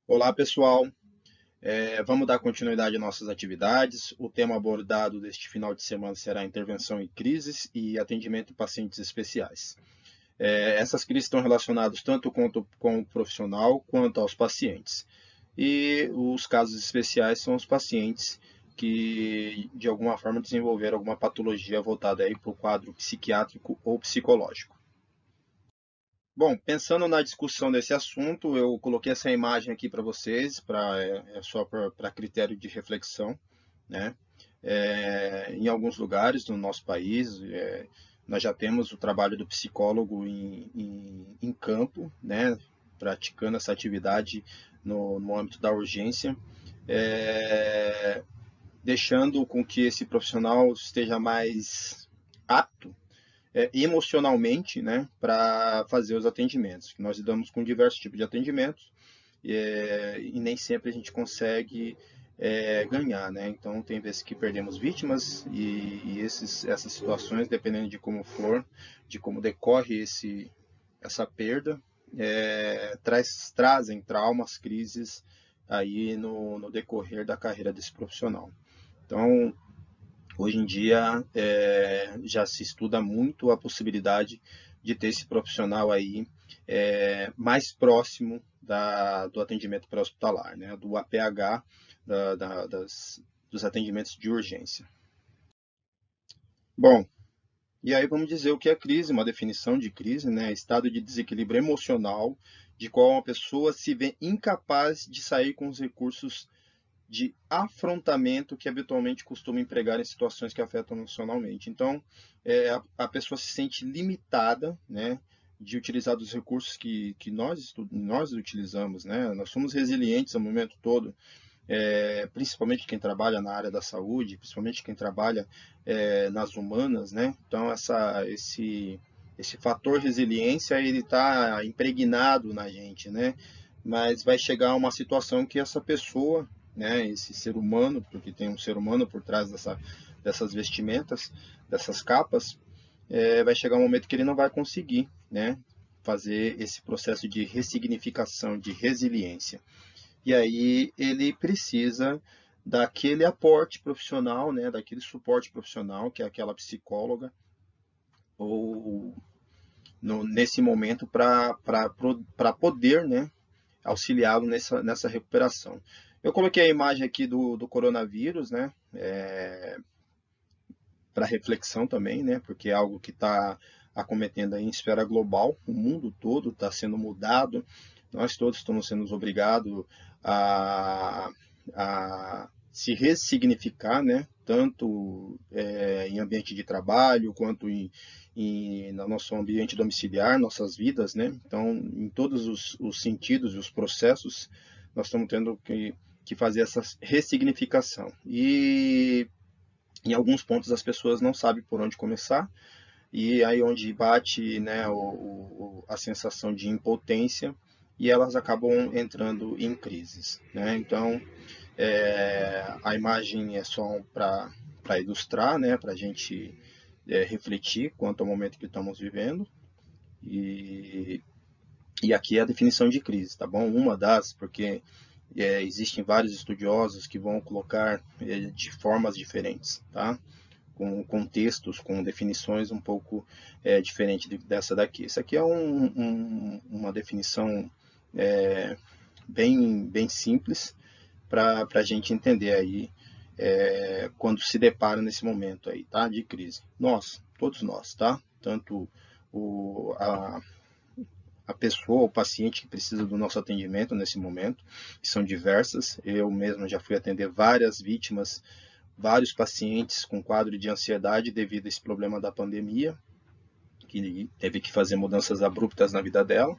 Olá, pessoal. Vamos dar continuidade às nossas atividades. O tema abordado deste final de semana será intervenção em crises e atendimento em pacientes especiais. Essas crises estão relacionadas tanto com o profissional quanto aos pacientes. E os casos especiais são os pacientes que, de alguma forma, desenvolveram alguma patologia voltada para o quadro psiquiátrico ou psicológico. Bom, pensando na discussão desse assunto, eu coloquei essa imagem aqui para vocês, só para critério de reflexão, né? Em alguns lugares do nosso país, nós já temos o trabalho do psicólogo em campo, né? Praticando essa atividade no âmbito da urgência, é, deixando com que esse profissional esteja mais apto emocionalmente, né, para fazer os atendimentos. Nós lidamos com diversos tipos de atendimentos e nem sempre a gente consegue ganhar, né? Então tem vezes que perdemos vítimas essas situações, dependendo de como for, de como decorre essa perda, trazem traumas, crises aí no decorrer da carreira desse profissional. Então, hoje em dia, já se estuda muito a possibilidade de ter esse profissional aí mais próximo do atendimento pré-hospitalar, né, do APH, dos atendimentos de urgência. Bom, e aí vamos dizer o que é crise, uma definição de crise, né, estado de desequilíbrio emocional, de qual uma pessoa se vê incapaz de sair com os recursos de afrontamento que habitualmente costuma empregar em situações que afetam emocionalmente. Então, a pessoa se sente limitada, né, de utilizar os recursos que nós utilizamos, né? Nós somos resilientes o momento todo, principalmente quem trabalha na área da saúde, principalmente quem trabalha nas humanas, né? Então, esse fator resiliência, ele está impregnado na gente, né? Mas vai chegar uma situação que essa pessoa, né, esse ser humano, porque tem um ser humano por trás dessas vestimentas, dessas capas, vai chegar um momento que ele não vai conseguir, né, fazer esse processo de ressignificação, de resiliência. E aí ele precisa daquele aporte profissional, né, daquele suporte profissional, que é aquela psicóloga, ou nesse momento para poder, né, auxiliá-lo nessa recuperação. Eu coloquei a imagem aqui do coronavírus, né, para reflexão também, né, porque é algo que está acometendo aí em esfera global, o mundo todo está sendo mudado, nós todos estamos sendo obrigados a, a se ressignificar, né, tanto em ambiente de trabalho quanto no nosso ambiente domiciliar, nossas vidas, né? Então, em todos os sentidos e os processos, nós estamos tendo que fazer essa ressignificação. E em alguns pontos as pessoas não sabem por onde começar, e aí onde bate, né, a sensação de impotência, e elas acabam entrando em crises, né? Então, a imagem é só para ilustrar, né, para a gente refletir quanto ao momento que estamos vivendo, e, e aqui é a definição de crise, tá bom? Uma das, porque existem vários estudiosos que vão colocar de formas diferentes, tá? Com contextos, com definições um pouco diferente dessa daqui. Isso aqui é uma definição é, bem simples para a gente entender aí quando se depara nesse momento aí, tá? De crise. Todos nós, tá? Tanto o, a, a pessoa, o paciente que precisa do nosso atendimento nesse momento, que são diversas. Eu mesmo já fui atender várias vítimas, vários pacientes com quadro de ansiedade devido a esse problema da pandemia, que teve que fazer mudanças abruptas na vida dela.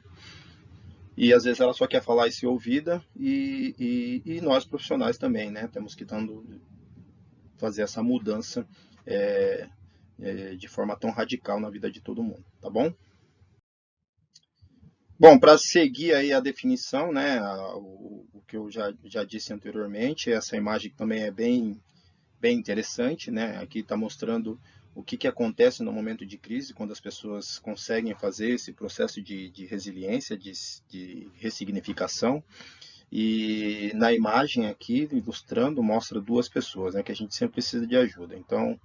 E às vezes ela só quer falar e ser ouvida, e nós profissionais também, né? Temos que fazer essa mudança de forma tão radical na vida de todo mundo, tá bom? Bom, para seguir aí a definição, né, o que eu já disse anteriormente, essa imagem também é bem interessante, né? Aqui está mostrando o que acontece no momento de crise, quando as pessoas conseguem fazer esse processo de resiliência, de ressignificação. E na imagem aqui, ilustrando, mostra duas pessoas, né, que a gente sempre precisa de ajuda. Então,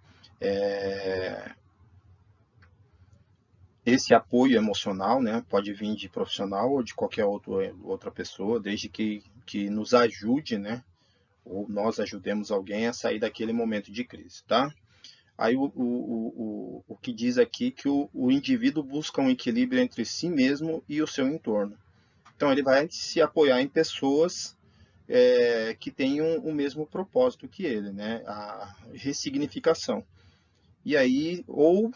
esse apoio emocional, né, pode vir de profissional ou de qualquer outra pessoa, desde que nos ajude, né, ou nós ajudemos alguém a sair daquele momento de crise, tá? Aí o que diz aqui que o indivíduo busca um equilíbrio entre si mesmo e o seu entorno. Então ele vai se apoiar em pessoas que tenham o mesmo propósito que ele, né? A ressignificação. E aí, ou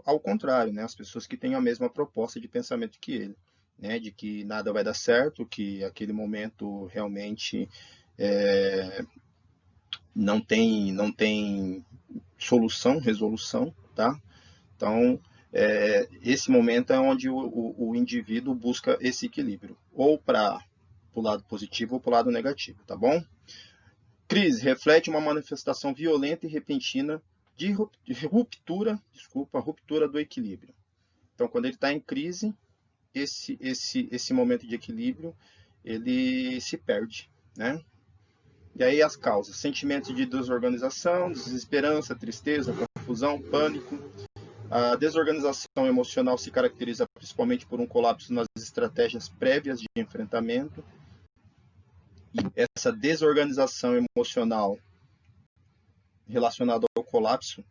ao contrário, né? As pessoas que têm a mesma proposta de pensamento que ele, né? De que nada vai dar certo, que aquele momento realmente não tem solução, resolução, tá? Então, esse momento é onde o indivíduo busca esse equilíbrio, ou para o lado positivo ou para o lado negativo, tá bom? Crise reflete uma manifestação violenta e repentina de ruptura do equilíbrio. Então, quando ele está em crise, esse momento de equilíbrio, ele se perde, né? E aí as causas: sentimentos de desorganização, desesperança, tristeza, confusão, pânico. A desorganização emocional se caracteriza principalmente por um colapso nas estratégias prévias de enfrentamento. E essa desorganização emocional relacionada ao colapso,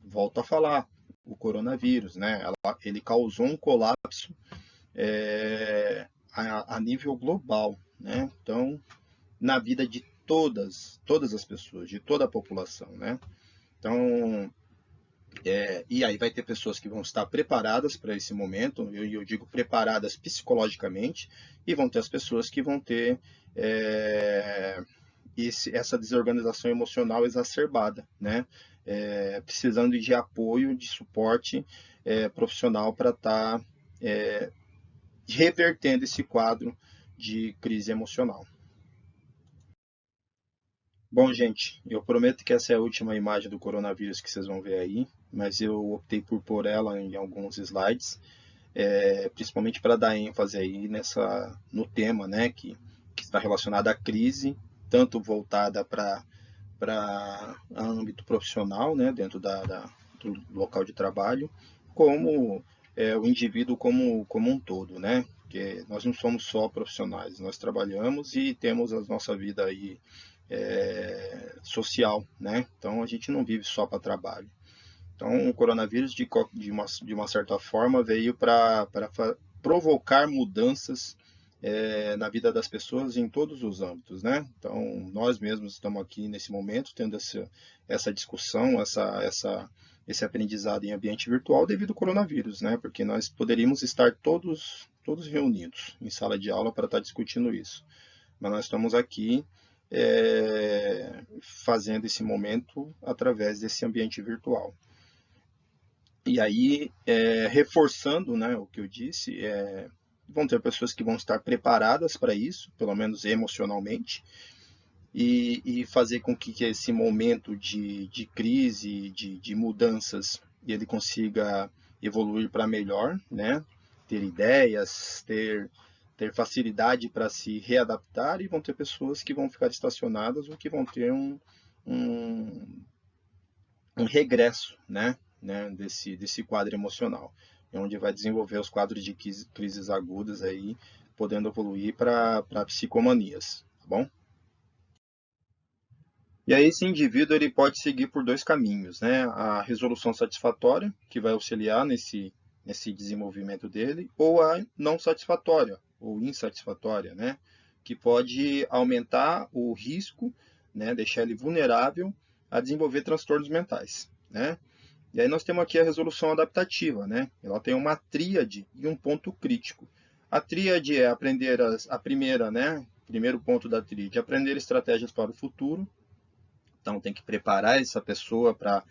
volto a falar, o coronavírus, né? Ele causou um colapso a nível global, né? Então, na vida de todas as pessoas, de toda a população, né? Então, e aí vai ter pessoas que vão estar preparadas para esse momento, eu digo preparadas psicologicamente, e vão ter as pessoas que vão ter essa desorganização emocional exacerbada, né? Precisando de apoio, de suporte profissional para estar revertendo esse quadro de crise emocional. Bom, gente, eu prometo que essa é a última imagem do coronavírus que vocês vão ver aí, mas eu optei por pôr ela em alguns slides, principalmente para dar ênfase aí no tema, né, que está relacionado à crise, tanto voltada para âmbito profissional, né, dentro do local de trabalho, como o indivíduo como um todo, né? Porque nós não somos só profissionais, nós trabalhamos e temos a nossa vida aí social, né? Então a gente não vive só para trabalho. Então o coronavírus de uma certa forma veio para provocar mudanças na vida das pessoas em todos os âmbitos, né? Então nós mesmos estamos aqui nesse momento tendo essa discussão, esse aprendizado em ambiente virtual devido ao coronavírus, né? Porque nós poderíamos estar todos reunidos em sala de aula para estar discutindo isso, mas nós estamos aqui fazendo esse momento através desse ambiente virtual. E aí, reforçando, né, o que eu disse, vão ter pessoas que vão estar preparadas para isso, pelo menos emocionalmente, e fazer com que esse momento de crise, de mudanças, ele consiga evoluir para melhor, né? Ter ideias, ter facilidade para se readaptar, e vão ter pessoas que vão ficar estacionadas ou que vão ter um regresso, né, desse quadro emocional, onde vai desenvolver os quadros de crises agudas aí, podendo evoluir para psicomanias, tá bom? E aí esse indivíduo ele pode seguir por dois caminhos, né? A resolução satisfatória, que vai auxiliar nesse desenvolvimento dele, ou a não satisfatória, ou insatisfatória, né? Que pode aumentar o risco, né? Deixar ele vulnerável a desenvolver transtornos mentais, né? E aí nós temos aqui a resolução adaptativa, né? Ela tem uma tríade e um ponto crítico. A tríade é aprender a primeira, né? Primeiro ponto da tríade, aprender estratégias para o futuro. Então tem que preparar essa pessoa para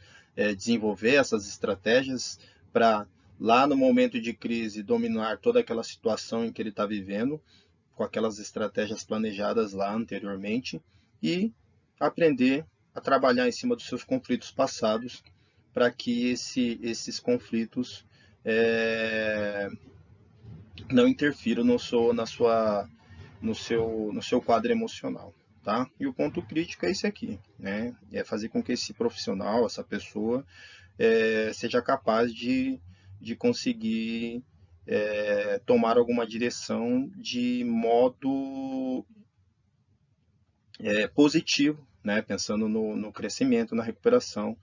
desenvolver essas estratégias para lá no momento de crise dominar toda aquela situação em que ele está vivendo, com aquelas estratégias planejadas lá anteriormente, e aprender a trabalhar em cima dos seus conflitos passados para que esses conflitos não interfiram na sua no seu quadro emocional. Tá? E o ponto crítico é esse aqui, né? É fazer com que esse profissional, essa pessoa, seja capaz de conseguir tomar alguma direção de modo positivo, né? Pensando no crescimento, na recuperação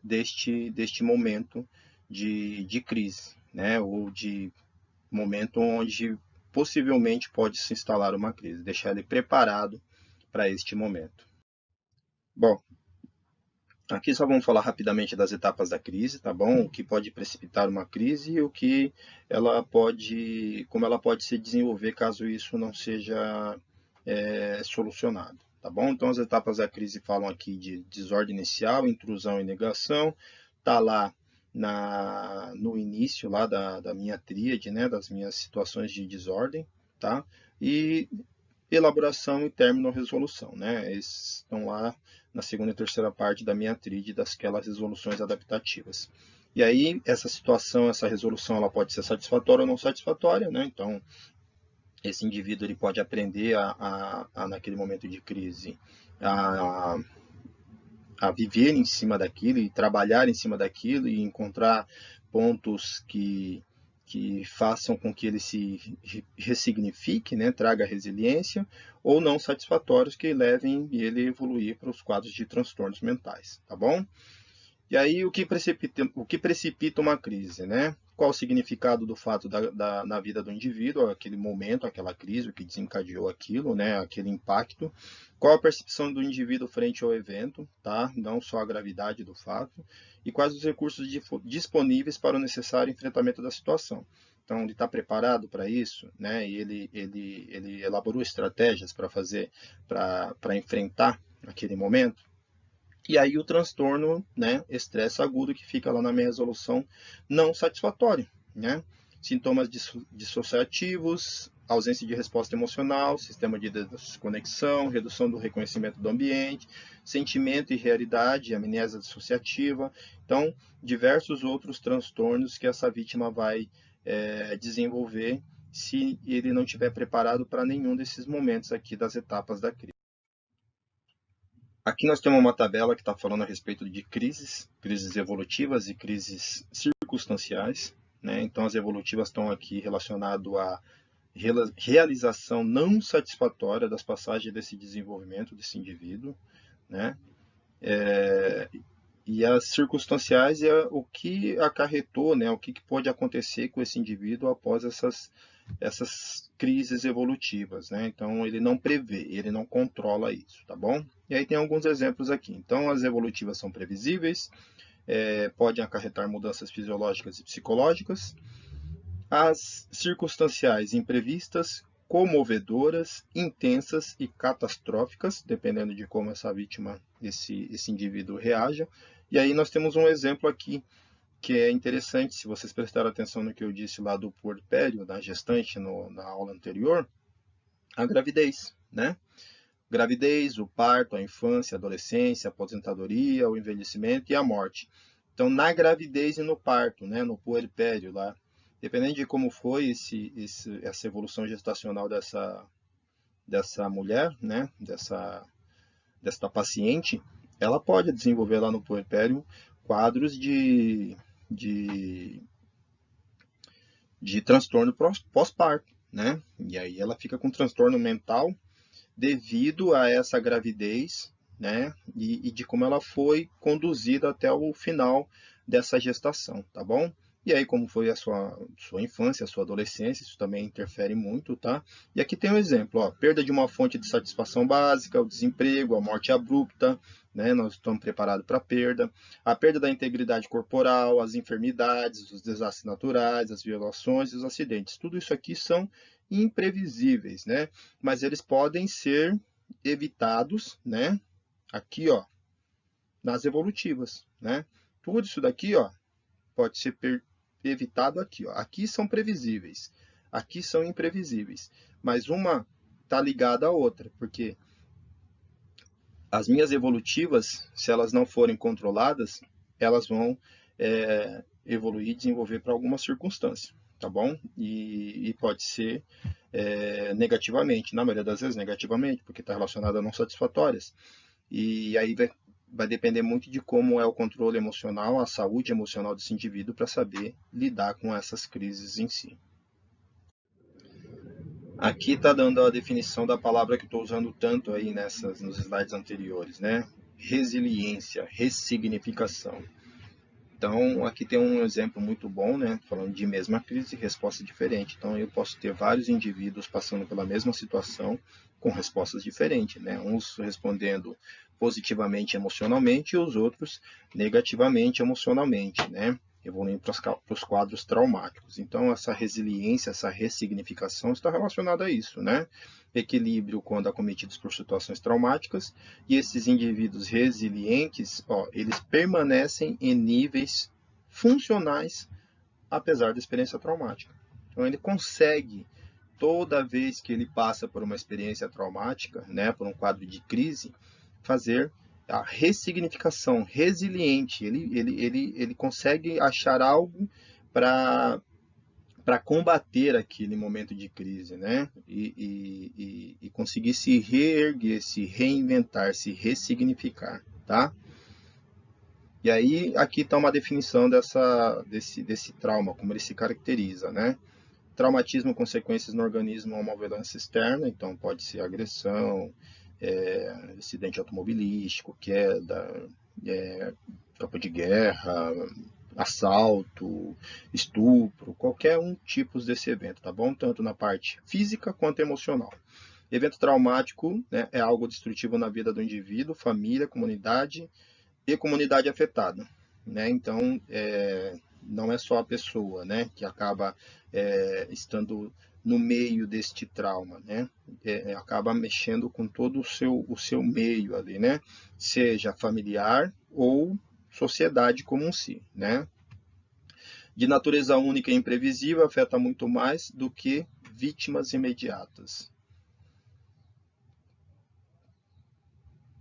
deste momento de crise, né? Ou de momento onde possivelmente pode se instalar uma crise, deixar ele preparado para este momento. Bom, aqui só vamos falar rapidamente das etapas da crise, tá bom? O que pode precipitar uma crise e o que como ela pode se desenvolver caso isso não seja solucionado, tá bom? Então as etapas da crise falam aqui de desordem inicial, intrusão e negação, tá lá no início lá da minha tríade, né, das minhas situações de desordem, tá? E elaboração e término resolução, né? Esses estão lá na segunda e terceira parte da minha tríade daquelas resoluções adaptativas. E aí essa situação, essa resolução, ela pode ser satisfatória ou não satisfatória, né? Então esse indivíduo ele pode aprender naquele momento de crise a, a viver em cima daquilo e trabalhar em cima daquilo e encontrar pontos que façam com que ele se ressignifique, né, traga resiliência, ou não satisfatórios que levem ele a evoluir para os quadros de transtornos mentais, tá bom? E aí o que precipita uma crise, né? Qual o significado do fato na vida do indivíduo, aquele momento, aquela crise, o que desencadeou aquilo, né? Aquele impacto. Qual a percepção do indivíduo frente ao evento, tá? Não só a gravidade do fato. E quais os recursos disponíveis para o necessário enfrentamento da situação. Então, ele está preparado para isso, né? E ele elaborou estratégias para enfrentar aquele momento. E aí o transtorno, né, estresse agudo que fica lá na minha resolução não satisfatório, né? Sintomas dissociativos, ausência de resposta emocional, sistema de desconexão, redução do reconhecimento do ambiente, sentimento e realidade, amnésia dissociativa. Então, diversos outros transtornos que essa vítima vai desenvolver se ele não estiver preparado para nenhum desses momentos aqui das etapas da crise. Aqui nós temos uma tabela que está falando a respeito de crises evolutivas e crises circunstanciais, né? Então as evolutivas estão aqui relacionadas à realização não satisfatória das passagens desse desenvolvimento desse indivíduo, né? E as circunstanciais é o que acarretou, né? O que pode acontecer com esse indivíduo após essas crises evolutivas, né? Então ele não prevê, ele não controla isso, tá bom? E aí tem alguns exemplos aqui. Então as evolutivas são previsíveis, podem acarretar mudanças fisiológicas e psicológicas. As circunstanciais imprevistas, comovedoras, intensas e catastróficas, dependendo de como essa vítima, esse indivíduo reaja. E aí nós temos um exemplo aqui que é interessante, se vocês prestarem atenção no que eu disse lá do puerpério, da gestante na aula anterior, a gravidez, né? Gravidez, o parto, a infância, a adolescência, a aposentadoria, o envelhecimento e a morte. Então, na gravidez e no parto, né, no puerpério lá, dependendo de como foi essa evolução gestacional dessa mulher, né, dessa paciente, ela pode desenvolver lá no puerpério quadros de transtorno pós-parto, né? E aí ela fica com transtorno mental devido a essa gravidez, né? E de como ela foi conduzida até o final dessa gestação, tá bom? E aí, como foi a sua infância, a sua adolescência, isso também interfere muito, tá? E aqui tem um exemplo, ó, perda de uma fonte de satisfação básica, o desemprego, a morte abrupta, né? Nós estamos preparados para a perda da integridade corporal, as enfermidades, os desastres naturais, as violações e os acidentes. Tudo isso aqui são imprevisíveis, né? Mas eles podem ser evitados, né? Aqui, ó, nas evolutivas, né? Tudo isso daqui, ó, pode ser evitado aqui, ó. Aqui são previsíveis, aqui são imprevisíveis, mas uma está ligada à outra, porque as minhas evolutivas, se elas não forem controladas, elas vão evoluir e desenvolver para alguma circunstância, tá bom? E pode ser negativamente, na maioria das vezes negativamente, porque está relacionado a não satisfatórias. E aí vai depender muito de como é o controle emocional, a saúde emocional desse indivíduo para saber lidar com essas crises em si. Aqui está dando a definição da palavra que estou usando tanto aí nos slides anteriores, né? Resiliência, ressignificação. Então, aqui tem um exemplo muito bom, né? Falando de mesma crise, resposta diferente. Então, eu posso ter vários indivíduos passando pela mesma situação com respostas diferentes, né? Uns respondendo positivamente emocionalmente e os outros negativamente emocionalmente, né? Evoluindo para os quadros traumáticos. Então, essa resiliência, essa ressignificação está relacionada a isso, né? Equilíbrio quando acometidos por situações traumáticas, e esses indivíduos resilientes, eles permanecem em níveis funcionais apesar da experiência traumática. Então ele consegue, toda vez que ele passa por uma experiência traumática, né, por um quadro de crise, fazer a ressignificação, resiliente. Ele consegue achar algo para combater aquele momento de crise, né? E conseguir se reerguer, se reinventar, se ressignificar, tá? E aí, aqui está uma definição desse trauma, como ele se caracteriza, né? Traumatismo, consequências no organismo a uma violência externa, então pode ser agressão, acidente automobilístico, queda, campo de guerra, assalto, estupro, qualquer um tipo desse evento, tá bom? Tanto na parte física quanto emocional. Evento traumático, né, é algo destrutivo na vida do indivíduo, família, comunidade e comunidade afetada, né? Então, não é só a pessoa, né, que acaba estando no meio deste trauma, né? Acaba mexendo com todo o seu meio ali, né? Seja familiar ou sociedade como um si, né? De natureza única e imprevisível, afeta muito mais do que vítimas imediatas.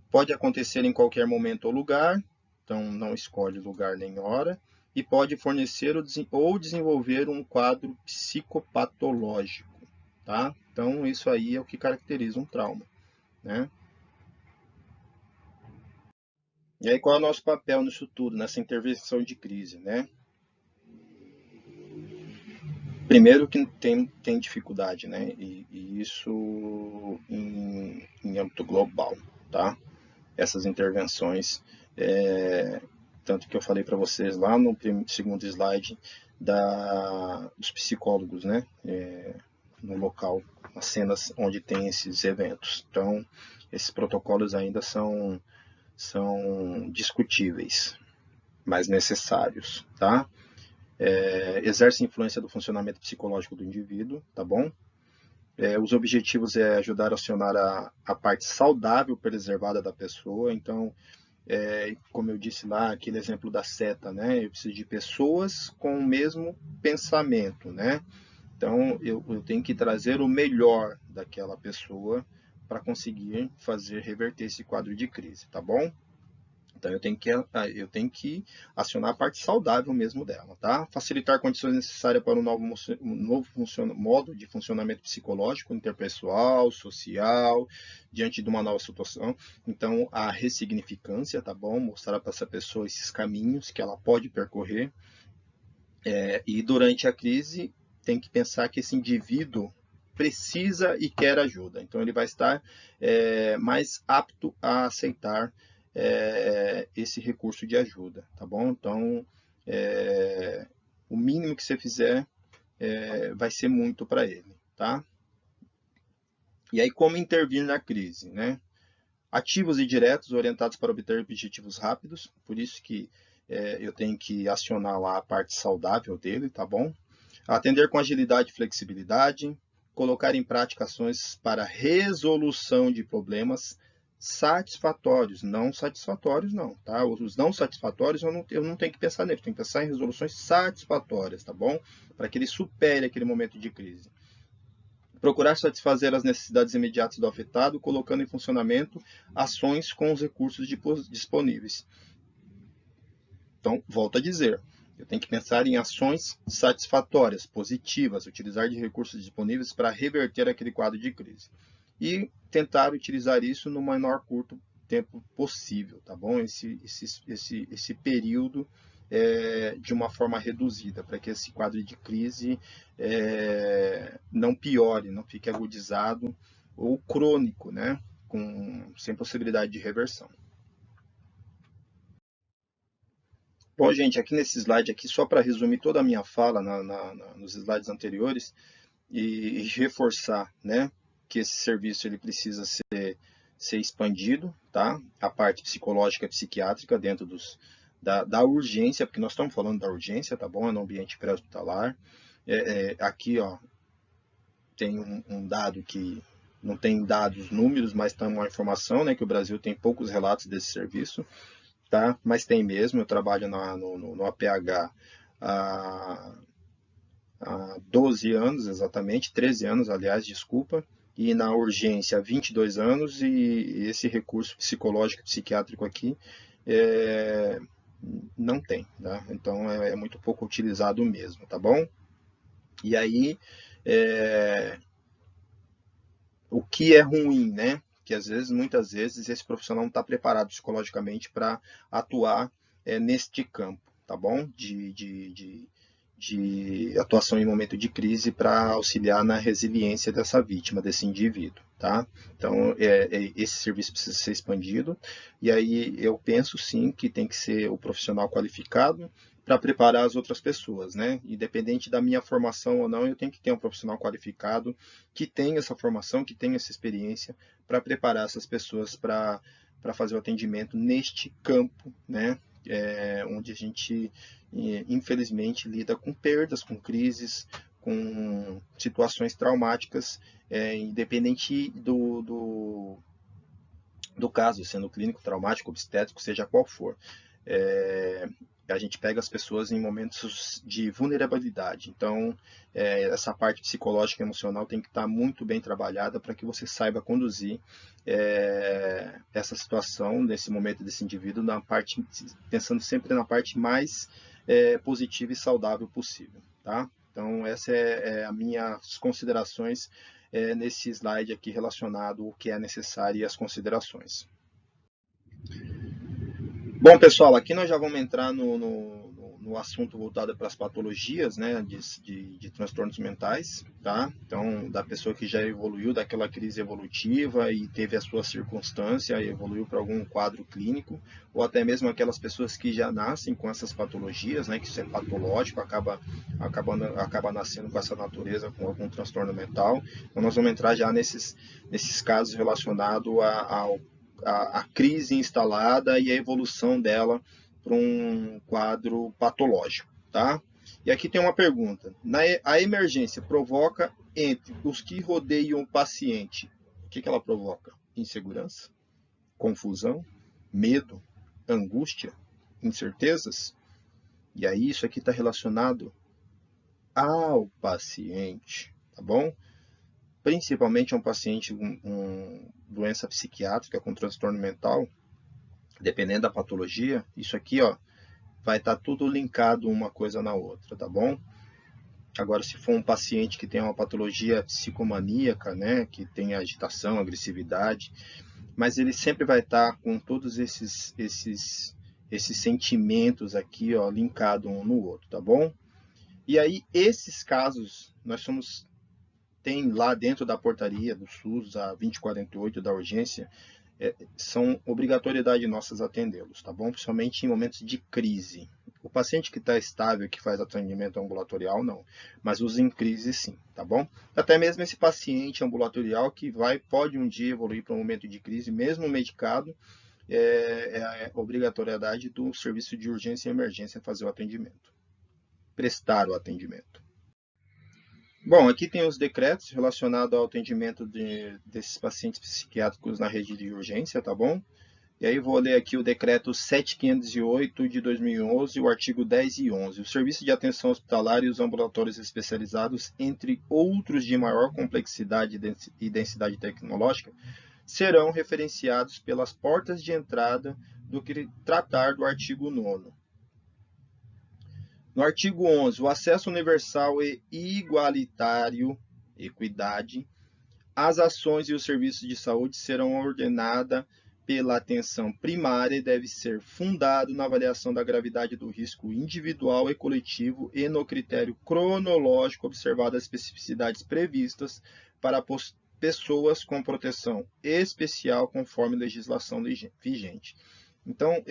Pode acontecer em qualquer momento ou lugar, então não escolhe lugar nem hora, e pode fornecer ou desenvolver um quadro psicopatológico, tá? Então isso aí é o que caracteriza um trauma, né? E aí qual é o nosso papel nisso tudo, nessa intervenção de crise, né? Primeiro que tem dificuldade, né? E isso em âmbito global, tá? Essas intervenções, tanto que eu falei para vocês lá no segundo slide dos psicólogos, né? No local, nas cenas onde tem esses eventos. Então, esses protocolos ainda são discutíveis, mas necessários, tá? Exerce influência do funcionamento psicológico do indivíduo, tá bom? Os objetivos é ajudar a acionar a parte saudável preservada da pessoa. Então, como eu disse lá, aquele exemplo da seta, né? Eu preciso de pessoas com o mesmo pensamento, né? Então, eu tenho que trazer o melhor daquela pessoa para conseguir fazer reverter esse quadro de crise, tá bom? Então, eu tenho que acionar a parte saudável mesmo dela, tá? Facilitar condições necessárias para um novo modo de funcionamento psicológico, interpessoal, social, diante de uma nova situação. Então, a ressignificância, tá bom? Mostrar para essa pessoa esses caminhos que ela pode percorrer. E durante a crise, tem que pensar que esse indivíduo precisa e quer ajuda. Então, ele vai estar mais apto a aceitar esse recurso de ajuda, tá bom? Então, o mínimo que você fizer vai ser muito para ele, tá? E aí, como intervir na crise, né? Ativos e diretos orientados para obter objetivos rápidos, por isso que eu tenho que acionar lá a parte saudável dele, tá bom? Atender com agilidade e flexibilidade, colocar em prática ações para resolução de problemas satisfatórios, não satisfatórios não, tá? Os não satisfatórios eu não tenho que pensar neles, tenho que pensar em resoluções satisfatórias, tá bom? Para que ele supere aquele momento de crise. Procurar satisfazer as necessidades imediatas do afetado, colocando em funcionamento ações com os recursos disponíveis. Então, volto a dizer, Eu tenho que pensar em ações satisfatórias, positivas, utilizar de recursos disponíveis para reverter aquele quadro de crise. E tentar utilizar isso no menor curto tempo possível, tá bom? Esse período de uma forma reduzida, para que esse quadro de crise não piore, não fique agudizado ou crônico, né? Sem possibilidade de reversão. Bom, gente, aqui nesse slide aqui, só para resumir toda a minha fala nos slides anteriores e reforçar, né, que esse serviço ele precisa ser expandido, tá? A parte psicológica e psiquiátrica dentro da urgência, porque nós estamos falando da urgência, tá bom? É no ambiente pré-hospitalar. Aqui, ó, tem um dado que não tem dados, números, mas tem uma informação, né, que o Brasil tem poucos relatos desse serviço. Tá? Mas tem mesmo, eu trabalho no APH há 12 anos, exatamente, 13 anos, aliás, desculpa, e na urgência há 22 anos, e esse recurso psicológico e psiquiátrico aqui não tem, tá? Então é muito pouco utilizado mesmo, tá bom? E aí, o que é ruim, né? Que muitas vezes, esse profissional não está preparado psicologicamente para atuar neste campo, tá bom? De atuação em momento de crise para auxiliar na resiliência dessa vítima, desse indivíduo, tá? Então, esse serviço precisa ser expandido, e aí eu penso sim que tem que ser o profissional qualificado para preparar as outras pessoas, né? Independente da minha formação ou não, eu tenho que ter um profissional qualificado que tenha essa formação, que tenha essa experiência para preparar essas pessoas para fazer o atendimento neste campo, né? Onde a gente, infelizmente, lida com perdas, com crises, com situações traumáticas, independente do caso, sendo clínico, traumático, obstétrico, seja qual for. A gente pega as pessoas em momentos de vulnerabilidade. Então, essa parte psicológica e emocional tem que estar muito bem trabalhada para que você saiba conduzir essa situação, nesse momento desse indivíduo, pensando sempre na parte mais positiva e saudável possível. Tá? Então, essa é as minhas considerações nesse slide aqui relacionado ao que é necessário e as considerações. Bom, pessoal, aqui nós já vamos entrar no assunto voltado para as patologias, né, de transtornos mentais, tá? Então, da pessoa que já evoluiu daquela crise evolutiva e teve a sua circunstância e evoluiu para algum quadro clínico, ou até mesmo aquelas pessoas que já nascem com essas patologias, né, que isso é patológico, acaba nascendo com essa natureza, com algum transtorno mental. Então, nós vamos entrar já nesses casos relacionados a crise instalada e a evolução dela para um quadro patológico, tá? E aqui tem uma pergunta. A emergência provoca entre os que rodeiam o paciente, o que ela provoca? Insegurança? Confusão? Medo? Angústia? Incertezas? E aí isso aqui está relacionado ao paciente, tá bom? Principalmente a um paciente com doença psiquiátrica, com transtorno mental, dependendo da patologia, isso aqui, ó, vai estar tudo linkado uma coisa na outra, tá bom? Agora, se for um paciente que tem uma patologia psicomaníaca, né, que tem agitação, agressividade, mas ele sempre vai estar com todos esses sentimentos aqui, ó, linkado um no outro, tá bom? E aí, esses casos, tem lá dentro da portaria do SUS, a 2048 da urgência, são obrigatoriedade nossas atendê-los, tá bom? Principalmente em momentos de crise. O paciente que está estável, que faz atendimento ambulatorial, não. Mas os em crise, sim, tá bom? Até mesmo esse paciente ambulatorial que pode um dia evoluir para um momento de crise, mesmo medicado, é a obrigatoriedade do serviço de urgência e emergência fazer o atendimento. Prestar o atendimento. Bom, aqui tem os decretos relacionados ao atendimento desses pacientes psiquiátricos na rede de urgência, tá bom? E aí vou ler aqui o decreto 7508 de 2011, o artigo 10 e 11. O serviço de atenção hospitalar e os ambulatórios especializados, entre outros de maior complexidade e densidade tecnológica, serão referenciados pelas portas de entrada do que tratar do artigo 9º. No artigo 11, o acesso universal e igualitário, equidade, as ações e os serviços de saúde serão ordenadas pela atenção primária e deve ser fundado na avaliação da gravidade do risco individual e coletivo e no critério cronológico observado as especificidades previstas para pessoas com proteção especial conforme legislação vigente. Então,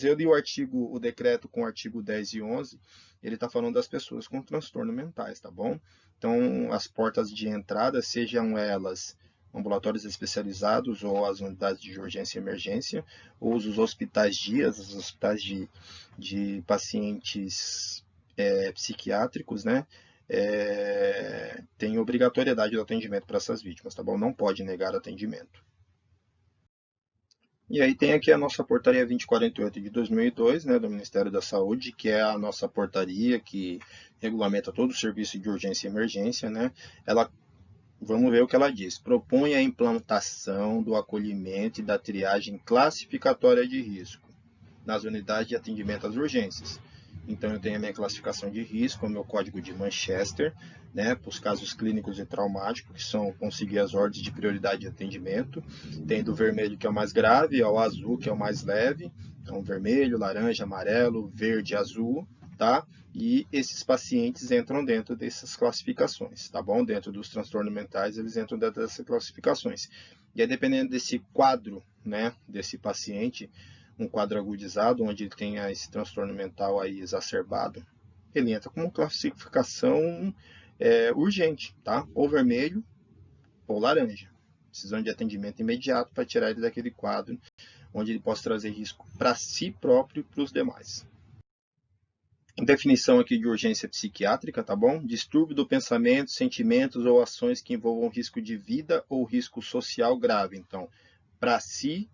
eu li o decreto com o artigo 10 e 11, ele está falando das pessoas com transtornos mentais, tá bom? Então, as portas de entrada, sejam elas ambulatórios especializados ou as unidades de urgência e emergência, ou os hospitais dias, os hospitais de pacientes psiquiátricos, né? Tem obrigatoriedade do atendimento para essas vítimas, tá bom? Não pode negar atendimento. E aí tem aqui a nossa portaria 2048 de 2002, né, do Ministério da Saúde, que é a nossa portaria que regulamenta todo o serviço de urgência e emergência, né? Vamos ver o que ela diz. Propõe a implantação do acolhimento e da triagem classificatória de risco nas unidades de atendimento às urgências. Então, eu tenho a minha classificação de risco, o meu código de Manchester, né, para os casos clínicos e traumáticos, que são conseguir as ordens de prioridade de atendimento. Tem do vermelho, que é o mais grave, ao azul, que é o mais leve. Então, vermelho, laranja, amarelo, verde, azul, tá? E esses pacientes entram dentro dessas classificações, tá bom? Dentro dos transtornos mentais, eles entram dentro dessas classificações. E aí, dependendo desse quadro, né, desse paciente, um quadro agudizado, onde ele tenha esse transtorno mental aí exacerbado, ele entra com uma classificação urgente, tá? Ou vermelho ou laranja. Precisando de atendimento imediato para tirar ele daquele quadro, onde ele possa trazer risco para si próprio e para os demais. Definição aqui de urgência psiquiátrica, tá bom? Distúrbio do pensamento, sentimentos ou ações que envolvam risco de vida ou risco social grave. Então, para si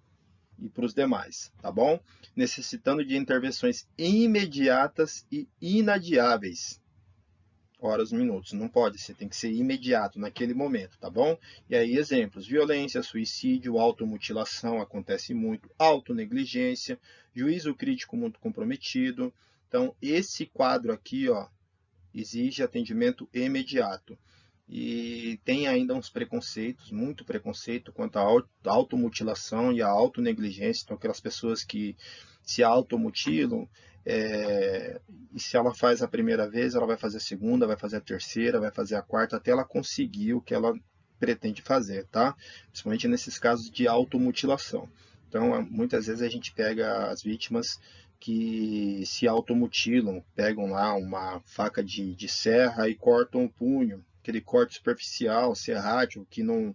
e para os demais, tá bom? Necessitando de intervenções imediatas e inadiáveis. Horas, minutos, não pode, você tem que ser imediato naquele momento, tá bom? E aí exemplos, violência, suicídio, automutilação, acontece muito, autonegligência, juízo crítico muito comprometido. Então, esse quadro aqui, ó, exige atendimento imediato. E tem ainda uns preconceitos, muito preconceito quanto à automutilação e à autonegligência. Então, aquelas pessoas que se automutilam, e se ela faz a primeira vez, ela vai fazer a segunda, vai fazer a terceira, vai fazer a quarta, até ela conseguir o que ela pretende fazer, tá? Principalmente nesses casos de automutilação. Então, muitas vezes a gente pega as vítimas que se automutilam, pegam lá uma faca de serra e cortam o punho, aquele corte superficial, serrátil, que não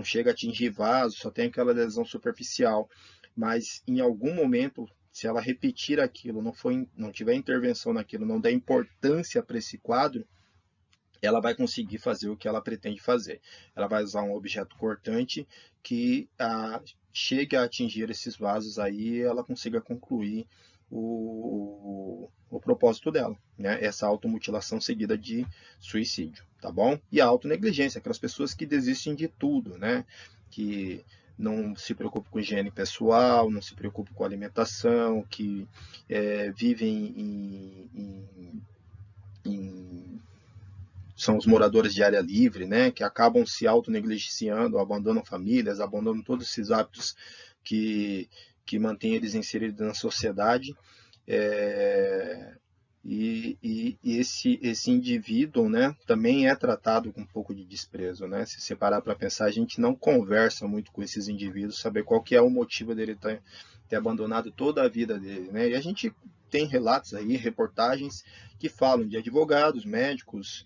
chega a atingir vaso, só tem aquela lesão superficial. Mas em algum momento, se ela repetir aquilo, não tiver intervenção naquilo, não der importância para esse quadro, ela vai conseguir fazer o que ela pretende fazer. Ela vai usar um objeto cortante que chegue a atingir esses vasos aí e ela consiga concluir o propósito dela, né? Essa automutilação seguida de suicídio, tá bom? E a autonegligência, aquelas pessoas que desistem de tudo, né? Que não se preocupam com higiene pessoal, não se preocupam com alimentação, que vivem são os moradores de área livre, né, que acabam se autonegligenciando, abandonam famílias, abandonam todos esses hábitos que mantêm eles inseridos na sociedade. E esse indivíduo, né, também é tratado com um pouco de desprezo, né? Se você parar para pensar, a gente não conversa muito com esses indivíduos, saber qual que é o motivo dele ter abandonado toda a vida dele, né? E a gente tem relatos aí, reportagens que falam de advogados, médicos,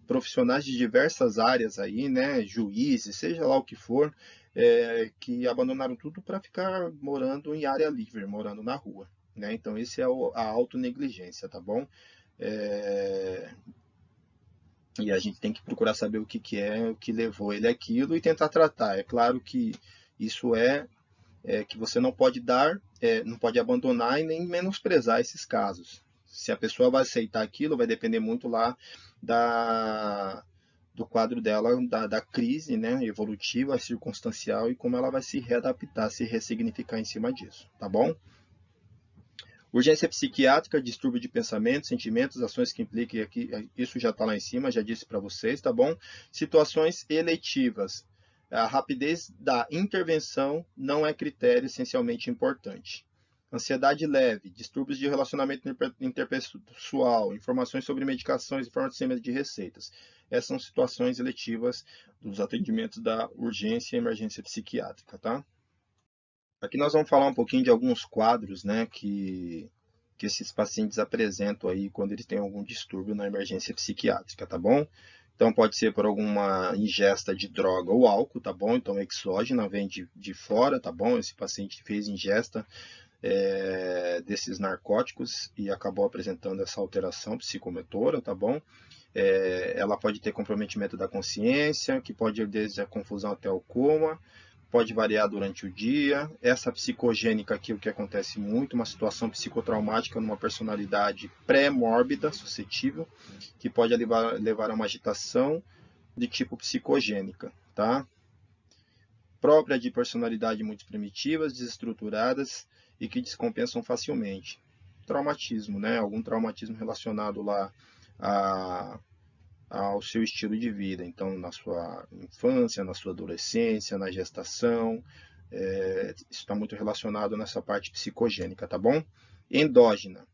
profissionais de diversas áreas aí, né? Juízes, seja lá o que for, que abandonaram tudo para ficar morando em área livre, morando na rua. Né? Então, esse é a autonegligência, tá bom? E a gente tem que procurar saber o que é, o que levou ele àquilo e tentar tratar. É claro que isso que você não pode dar, não pode abandonar e nem menosprezar esses casos. Se a pessoa vai aceitar aquilo, vai depender muito lá do quadro dela, da crise, né, evolutiva, circunstancial e como ela vai se readaptar, se ressignificar em cima disso, tá bom? Urgência psiquiátrica, distúrbio de pensamento, sentimentos, ações que impliquem aqui, isso já está lá em cima, já disse para vocês, tá bom? Situações eletivas. A rapidez da intervenção não é critério essencialmente importante. Ansiedade leve, distúrbios de relacionamento interpessoal, informações sobre medicações e fornecimento de receitas. Essas são situações eletivas dos atendimentos da urgência e emergência psiquiátrica, tá? Aqui nós vamos falar um pouquinho de alguns quadros, né, que esses pacientes apresentam aí quando eles têm algum distúrbio na emergência psiquiátrica, tá bom? Então pode ser por alguma ingesta de droga ou álcool, tá bom? Então exógena vem de fora, tá bom? Esse paciente fez ingesta desses narcóticos e acabou apresentando essa alteração psicomotora, tá bom? Ela pode ter comprometimento da consciência, que pode ir desde a confusão até o coma, pode variar durante o dia. Essa psicogênica aqui, o que acontece muito, uma situação psicotraumática numa personalidade pré-mórbida, suscetível, que pode levar a uma agitação de tipo psicogênica, tá? Própria de personalidade muito primitivas, desestruturadas e que descompensam facilmente. Traumatismo, né? Algum traumatismo relacionado lá ao seu estilo de vida. Então, na sua infância, na sua adolescência, na gestação, isso está muito relacionado nessa parte psicogênica, tá bom? Endógena,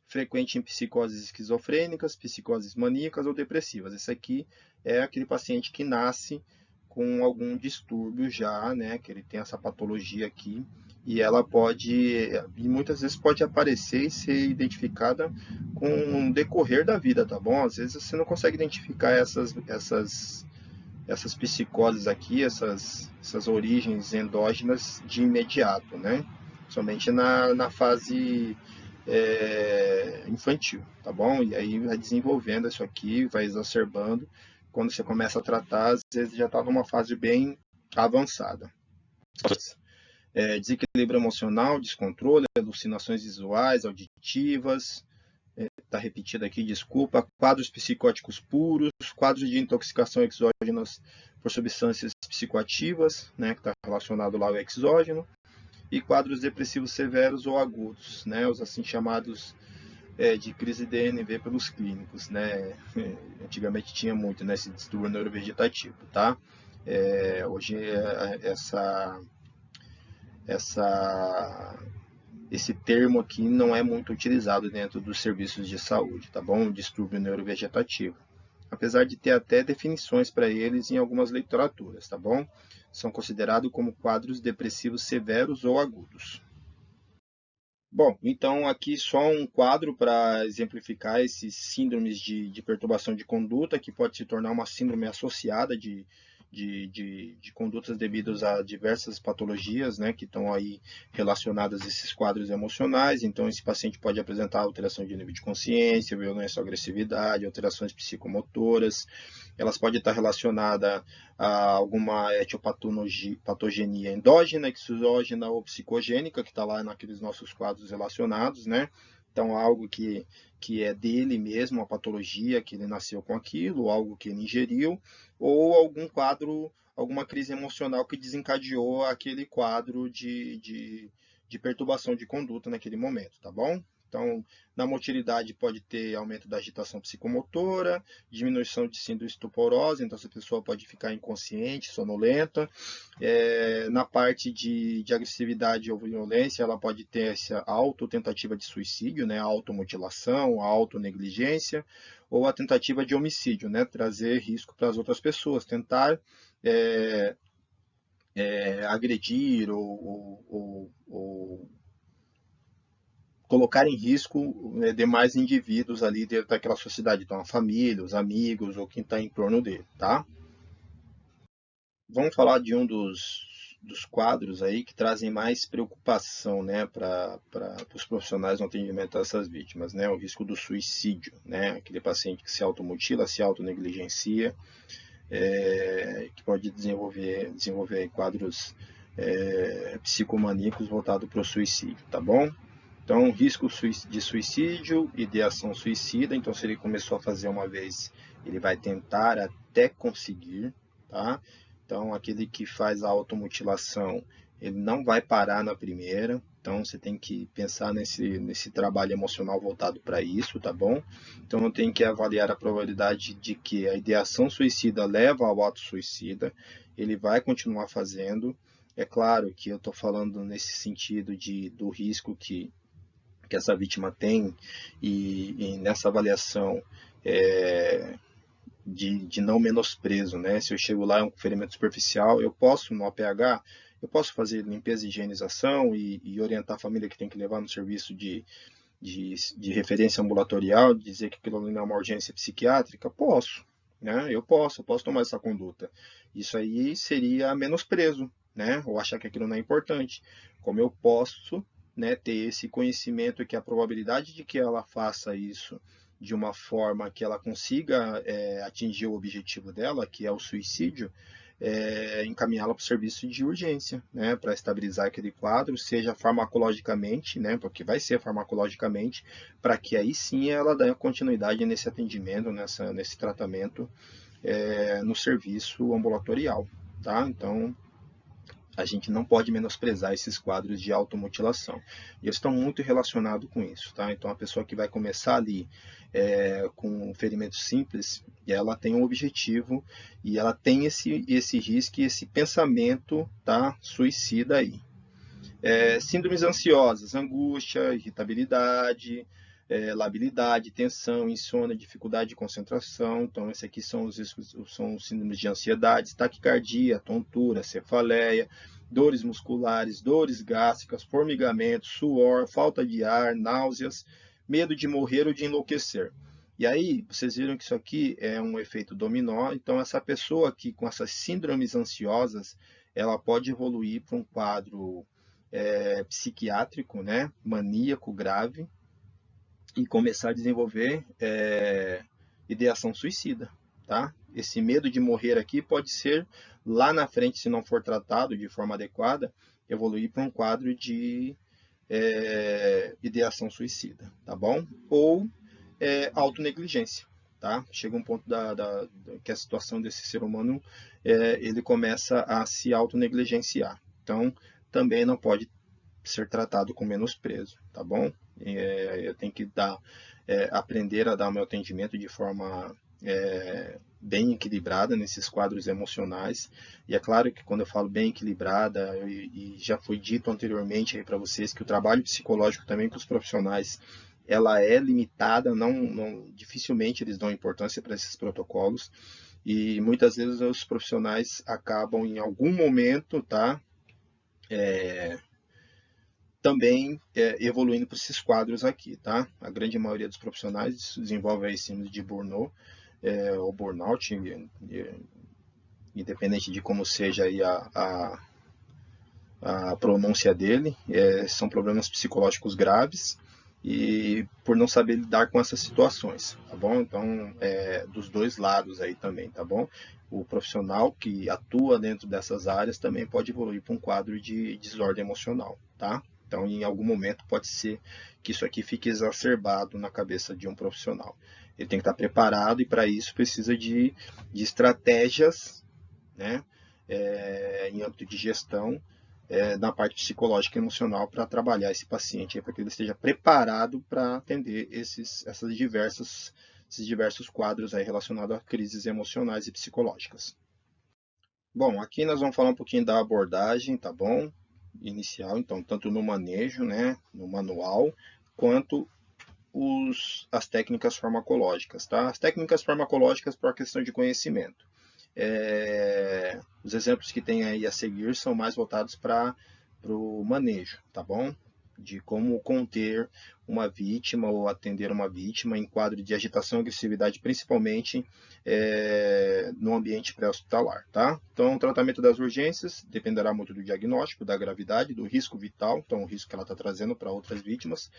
frequente em psicoses esquizofrênicas, psicoses maníacas ou depressivas. Esse aqui é aquele paciente que nasce com algum distúrbio já, né, que ele tem essa patologia aqui, e ela pode, e muitas vezes pode aparecer e ser identificada com o decorrer da vida, tá bom? Às vezes você não consegue identificar essas psicoses aqui, essas origens endógenas de imediato, né? Somente na fase infantil, tá bom? E aí vai desenvolvendo isso aqui, vai exacerbando. Quando você começa a tratar, às vezes já está numa fase bem avançada. Desequilíbrio emocional, descontrole, alucinações visuais, auditivas, está repetido aqui, desculpa, quadros psicóticos puros, quadros de intoxicação exógenas por substâncias psicoativas, né, que está relacionado lá ao exógeno, e quadros depressivos severos ou agudos, né, os assim chamados de crise DNV pelos clínicos, né, antigamente tinha muito, né, esse distúrbio neurovegetativo, tá? Hoje esse termo aqui não é muito utilizado dentro dos serviços de saúde, tá bom? Distúrbio neurovegetativo. Apesar de ter até definições para eles em algumas literaturas, tá bom? São considerados como quadros depressivos severos ou agudos. Bom, então aqui só um quadro para exemplificar esses síndromes de perturbação de conduta, que pode se tornar uma síndrome associada de condutas devidas a diversas patologias, né, que estão aí relacionadas a esses quadros emocionais. Então, esse paciente pode apresentar alteração de nível de consciência, violência ou agressividade, alterações psicomotoras. Elas podem estar relacionadas a alguma etiopatogenia endógena, exógena ou psicogênica, que está lá naqueles nossos quadros relacionados, né? Então, algo que é dele mesmo, a patologia, que ele nasceu com aquilo, algo que ele ingeriu, ou algum quadro, alguma crise emocional que desencadeou aquele quadro de perturbação de conduta naquele momento, tá bom? Então, na motilidade pode ter aumento da agitação psicomotora, diminuição de síndrome estuporosa, então essa pessoa pode ficar inconsciente, sonolenta. Na parte de agressividade ou violência, ela pode ter essa autotentativa de suicídio, né, a automutilação, a autonegligência, ou a tentativa de homicídio, né, trazer risco para as outras pessoas, tentar agredir ou colocar em risco demais indivíduos ali dentro daquela sociedade, então a família, os amigos ou quem está em torno dele, tá? Vamos falar de um dos quadros aí que trazem mais preocupação, né, para os profissionais no atendimento a essas vítimas, né, o risco do suicídio, né, aquele paciente que se automutila, se autonegligencia, que pode desenvolver quadros psicomaníacos voltados para o suicídio, tá bom? Então, risco de suicídio, ideação suicida. Então, se ele começou a fazer uma vez, ele vai tentar até conseguir, tá? Então, aquele que faz a automutilação, ele não vai parar na primeira, Então você tem que pensar nesse trabalho emocional voltado para isso, tá bom? Então eu tenho que avaliar a probabilidade de que a ideação suicida leva ao ato suicida. Ele vai continuar fazendo. É claro que eu estou falando nesse sentido do risco que essa vítima tem, e nessa avaliação de não menosprezo, né? Se eu chego lá, é um ferimento superficial, eu posso, no APH, eu posso fazer limpeza e higienização e orientar a família que tem que levar no serviço de referência ambulatorial, dizer que aquilo não é uma urgência psiquiátrica? Posso, né? Eu posso tomar essa conduta. Isso aí seria menosprezo, né? Ou achar que aquilo não é importante. Como eu posso, né, ter esse conhecimento que a probabilidade de que ela faça isso de uma forma que ela consiga atingir o objetivo dela, que é o suicídio, encaminhá-la para o serviço de urgência, né, para estabilizar aquele quadro, seja farmacologicamente, né, porque vai ser farmacologicamente, para que aí sim ela dê continuidade nesse atendimento, nesse tratamento no serviço ambulatorial, tá? Então, a gente não pode menosprezar esses quadros de automutilação. E eles estão muito relacionados com isso, tá? Então, a pessoa que vai começar ali com um ferimento simples, ela tem um objetivo e ela tem esse risco, esse pensamento, tá, suicida aí. Síndromes ansiosas, angústia, irritabilidade, labilidade, tensão, insônia, dificuldade de concentração. Então, esses aqui são os síndromes de ansiedade, taquicardia, tontura, cefaleia, dores musculares, dores gástricas, formigamento, suor, falta de ar, náuseas, medo de morrer ou de enlouquecer. E aí, vocês viram que isso aqui é um efeito dominó. Então, essa pessoa aqui com essas síndromes ansiosas, ela pode evoluir para um quadro psiquiátrico, né, maníaco grave, e começar a desenvolver ideação suicida, tá? Esse medo de morrer aqui pode ser, lá na frente, se não for tratado de forma adequada, evoluir para um quadro de ideação suicida, tá bom? Ou autonegligência, tá? Chega um ponto que a situação desse ser humano, ele começa a se autonegligenciar. Então, também não pode ser tratado com menosprezo, tá bom? Eu tenho que aprender a dar o meu atendimento de forma bem equilibrada nesses quadros emocionais. E é claro que quando eu falo bem equilibrada, e já foi dito anteriormente para vocês que o trabalho psicológico também com os profissionais, ela é limitada, dificilmente eles dão importância para esses protocolos, e muitas vezes os profissionais acabam em algum momento, tá? Também evoluindo para esses quadros aqui, tá? A grande maioria dos profissionais desenvolve aí síndrome de Burnout, ou burnout, independente de como seja aí a pronúncia dele, são problemas psicológicos graves e por não saber lidar com essas situações, tá bom? Então, dos dois lados aí também, tá bom? O profissional que atua dentro dessas áreas também pode evoluir para um quadro de desordem emocional, tá? Então, em algum momento pode ser que isso aqui fique exacerbado na cabeça de um profissional. Ele tem que estar preparado e para isso precisa de estratégias, né, em âmbito de gestão, na parte psicológica e emocional para trabalhar esse paciente, para que ele esteja preparado para atender esses diversos quadros aí relacionados a crises emocionais e psicológicas. Bom, aqui nós vamos falar um pouquinho da abordagem, tá bom? Inicial, então, tanto no manejo, né, no manual, quanto as técnicas farmacológicas, tá? As técnicas farmacológicas por questão de conhecimento. Os exemplos que tem aí a seguir são mais voltados para o manejo, tá bom? De como conter uma vítima ou atender uma vítima em quadro de agitação e agressividade, principalmente no ambiente pré-hospitalar, tá? Então, o tratamento das urgências dependerá muito do diagnóstico, da gravidade, do risco vital, então o risco que ela está trazendo para outras vítimas,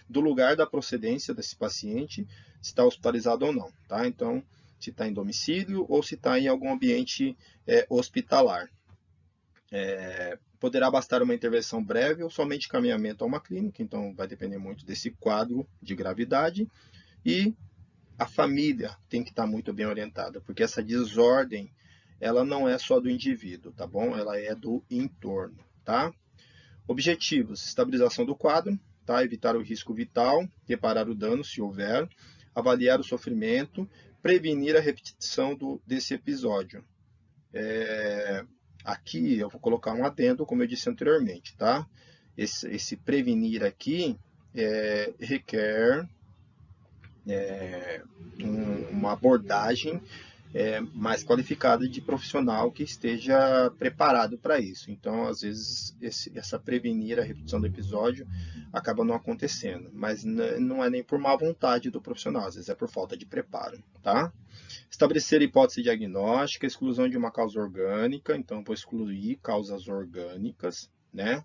do lugar da procedência desse paciente, se está hospitalizado ou não, tá? Então, se está em domicílio ou se está em algum ambiente hospitalar. Poderá bastar uma intervenção breve ou somente encaminhamento a uma clínica, então vai depender muito desse quadro de gravidade, e a família tem que estar muito bem orientada, porque essa desordem, ela não é só do indivíduo, tá bom? Ela é do entorno, tá? Objetivos: estabilização do quadro, tá? Evitar o risco vital, reparar o dano se houver, avaliar o sofrimento, prevenir a repetição desse episódio. Aqui eu vou colocar um adendo, como eu disse anteriormente, tá? Esse prevenir aqui requer uma abordagem mais qualificada de profissional que esteja preparado para isso. Então, às vezes, essa prevenir a repetição do episódio acaba não acontecendo, mas não é nem por má vontade do profissional, às vezes é por falta de preparo, tá? Estabelecer hipótese diagnóstica, exclusão de uma causa orgânica, então vou excluir causas orgânicas, né?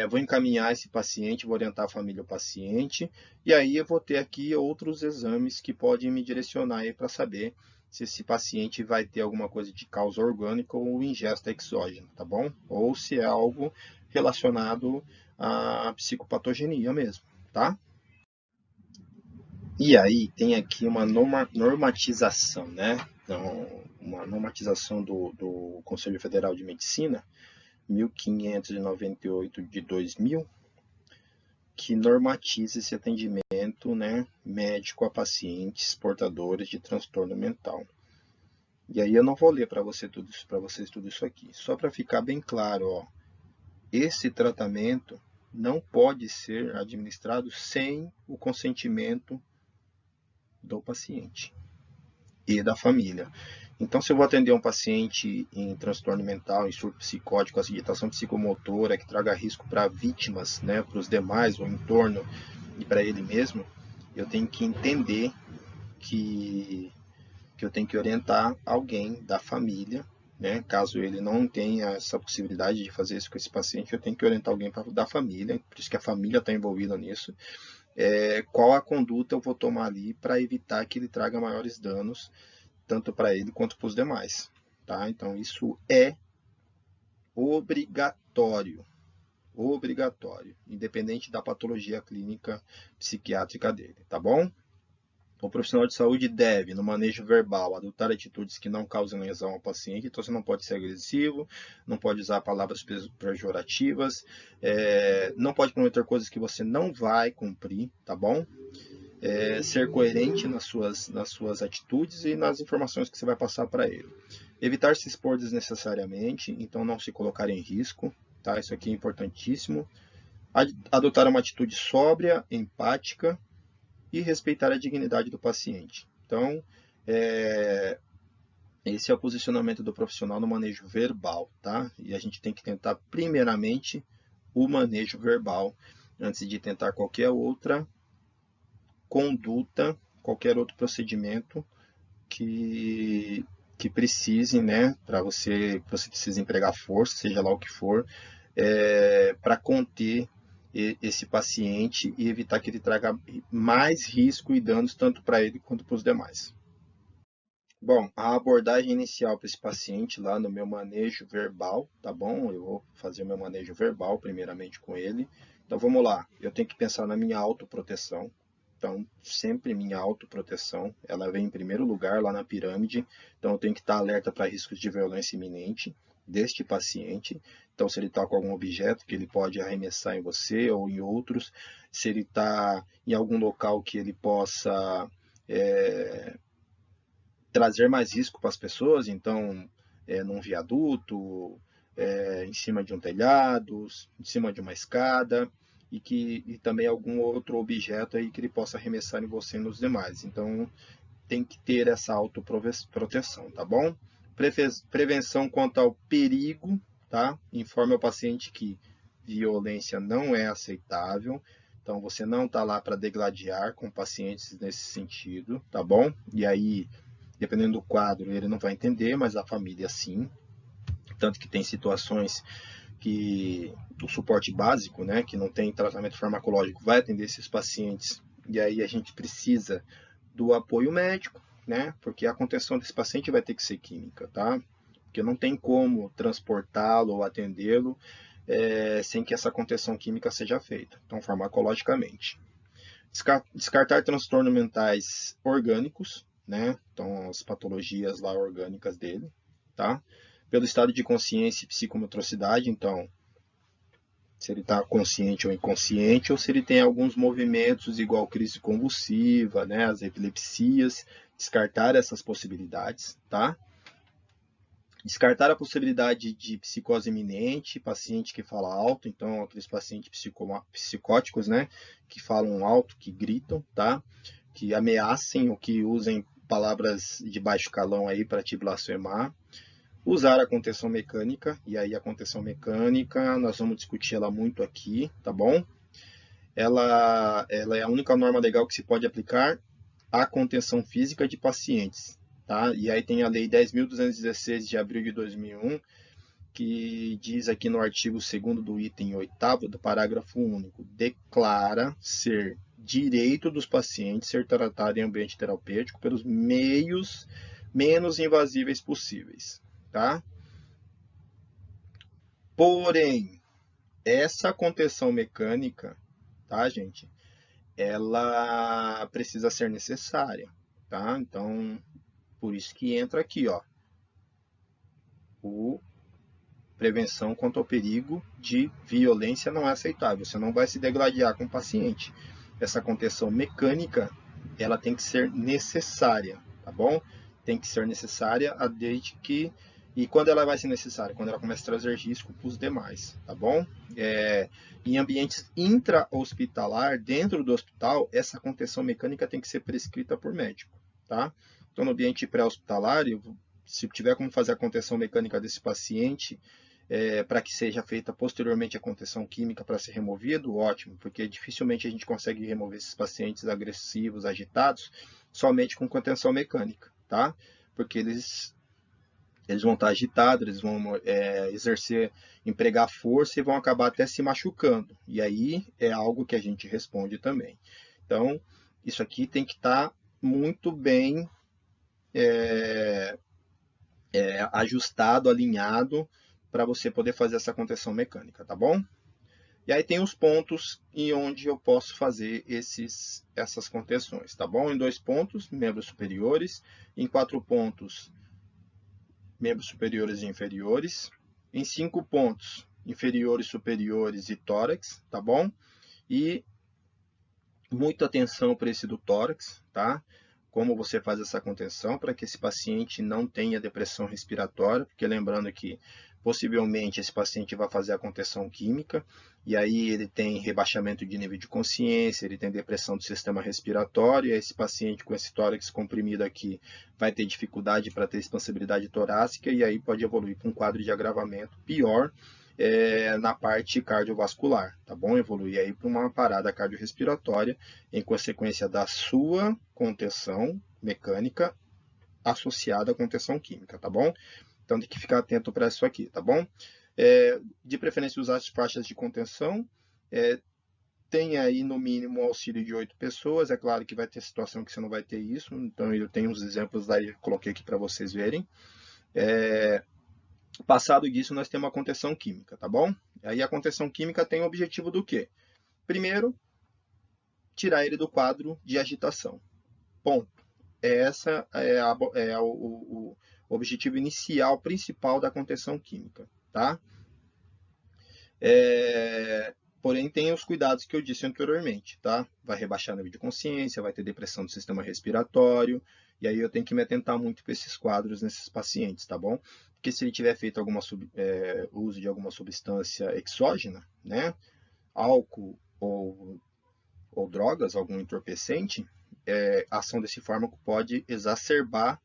Vou encaminhar esse paciente, vou orientar a família do paciente, e aí eu vou ter aqui outros exames que podem me direcionar para saber se esse paciente vai ter alguma coisa de causa orgânica ou ingesta exógena, tá bom? Ou se é algo relacionado à psicopatogenia mesmo, tá? E aí tem aqui uma normatização, né? Então, uma normatização do Conselho Federal de Medicina, 1598 de 2000, que normatiza esse atendimento, né, médico a pacientes portadores de transtorno mental. E aí eu não vou ler para vocês tudo isso aqui, só para ficar bem claro, ó, esse tratamento não pode ser administrado sem o consentimento do paciente e da família. Então, se eu vou atender um paciente em transtorno mental, em surto psicótico, agitação psicomotora, que traga risco para vítimas, né, para os demais, o entorno e para ele mesmo, eu tenho que entender que eu tenho que orientar alguém da família, né, caso ele não tenha essa possibilidade de fazer isso com esse paciente, eu tenho que orientar alguém da família, por isso que a família está envolvida nisso, qual a conduta eu vou tomar ali para evitar que ele traga maiores danos, tanto para ele quanto para os demais, tá? Então, isso é obrigatório, independente da patologia clínica psiquiátrica dele, tá bom? O profissional de saúde deve, no manejo verbal, adotar atitudes que não causem lesão ao paciente. Então, você não pode ser agressivo, não pode usar palavras pejorativas, não pode prometer coisas que você não vai cumprir, tá bom? Ser coerente nas suas atitudes e nas informações que você vai passar para ele. Evitar se expor desnecessariamente, então não se colocar em risco, tá? Isso aqui é importantíssimo. Adotar uma atitude sóbria, empática, e respeitar a dignidade do paciente. Então, esse é o posicionamento do profissional no manejo verbal, tá? E a gente tem que tentar, primeiramente, o manejo verbal, antes de tentar qualquer outra conduta, qualquer outro procedimento que precise, né? Para você precisa empregar força, seja lá o que for, para conter esse paciente e evitar que ele traga mais risco e danos tanto para ele quanto para os demais. Bom, a abordagem inicial para esse paciente lá no meu manejo verbal, tá bom? Eu vou fazer o meu manejo verbal primeiramente com ele. Então vamos lá, eu tenho que pensar na minha autoproteção. Então, sempre minha autoproteção, ela vem em primeiro lugar lá na pirâmide. Então, eu tenho que estar alerta para riscos de violência iminente deste paciente. Então, se ele está com algum objeto que ele pode arremessar em você ou em outros, se ele está em algum local que ele possa trazer mais risco para as pessoas, então, num viaduto, em cima de um telhado, em cima de uma escada, e também algum outro objeto aí que ele possa arremessar em você e nos demais. Então, tem que ter essa autoproteção, tá bom? Prevenção quanto ao perigo, tá? Informe ao paciente que violência não é aceitável. Então, você não está lá para degladiar com pacientes nesse sentido, tá bom? E aí, dependendo do quadro, ele não vai entender, mas a família sim. Tanto que tem situações que o suporte básico, né, que não tem tratamento farmacológico, vai atender esses pacientes. E aí a gente precisa do apoio médico, né? Porque a contenção desse paciente vai ter que ser química, tá? Porque não tem como transportá-lo ou atendê-lo sem que essa contenção química seja feita, então farmacologicamente. Descartar transtornos mentais orgânicos, né? Então as patologias lá orgânicas dele, tá? Pelo estado de consciência e psicomotricidade, então se ele está consciente ou inconsciente, ou se ele tem alguns movimentos igual crise convulsiva, né, as epilepsias, descartar essas possibilidades, tá? Descartar a possibilidade de psicose iminente, paciente que fala alto, então aqueles pacientes psicóticos, né, que falam alto, que gritam, tá? Que ameacem ou que usem palavras de baixo calão aí para te blasfemar. Usar a contenção mecânica, e aí a contenção mecânica, nós vamos discutir ela muito aqui, tá bom? Ela é a única norma legal que se pode aplicar à contenção física de pacientes, tá? E aí tem a Lei 10.216 de abril de 2001, que diz aqui no artigo 2º do item 8º do parágrafo único, declara ser direito dos pacientes ser tratado em ambiente terapêutico pelos meios menos invasíveis possíveis. Tá? Porém, essa contenção mecânica, tá, gente? Ela precisa ser necessária, tá? Então, por isso que entra aqui, ó, o prevenção contra o perigo de violência não é aceitável. Você não vai se degladiar com o paciente. Essa contenção mecânica, ela tem que ser necessária, tá bom? Tem que ser necessária desde que... E quando ela vai ser necessária? Quando ela começa a trazer risco para os demais, tá bom? Em ambientes intra-hospitalar, dentro do hospital, essa contenção mecânica tem que ser prescrita por médico, tá? Então, no ambiente pré-hospitalar, se tiver como fazer a contenção mecânica desse paciente, para que seja feita posteriormente a contenção química para ser removido, ótimo, porque dificilmente a gente consegue remover esses pacientes agressivos, agitados, somente com contenção mecânica, tá? Porque eles vão estar agitados, eles vão empregar força e vão acabar até se machucando. E aí é algo que a gente responde também. Então, isso aqui tem que estar muito bem ajustado, alinhado, para você poder fazer essa contenção mecânica, tá bom? E aí tem os pontos em onde eu posso fazer essas contenções, tá bom? Em 2 pontos, membros superiores. Em 4 pontos, membros superiores e inferiores. Em 5 pontos, inferiores, superiores e tórax, tá bom? E muita atenção para esse do tórax, tá? Como você faz essa contenção para que esse paciente não tenha depressão respiratória, porque lembrando que possivelmente esse paciente vai fazer a contenção química, e aí ele tem rebaixamento de nível de consciência, ele tem depressão do sistema respiratório, e esse paciente com esse tórax comprimido aqui vai ter dificuldade para ter expansibilidade torácica, e aí pode evoluir para um quadro de agravamento pior na parte cardiovascular, tá bom? Evoluir aí para uma parada cardiorrespiratória em consequência da sua contenção mecânica associada à contenção química, tá bom? Então tem que ficar atento para isso aqui, tá bom? De preferência usar as faixas de contenção, tem aí no mínimo auxílio de 8 pessoas, é claro que vai ter situação que você não vai ter isso, então eu tenho uns exemplos daí, coloquei aqui para vocês verem. Passado disso, nós temos a contenção química, tá bom? Aí a contenção química tem o objetivo do quê? Primeiro, tirar ele do quadro de agitação. Ponto. Essa é o objetivo inicial, principal da contenção química, tá? Porém, tem os cuidados que eu disse anteriormente, tá? Vai rebaixar o nível de consciência, vai ter depressão do sistema respiratório, e aí eu tenho que me atentar muito para esses quadros nesses pacientes, tá bom? Porque se ele tiver feito uso de alguma substância exógena, né? Álcool ou drogas, algum entorpecente, a ação desse fármaco pode exacerbar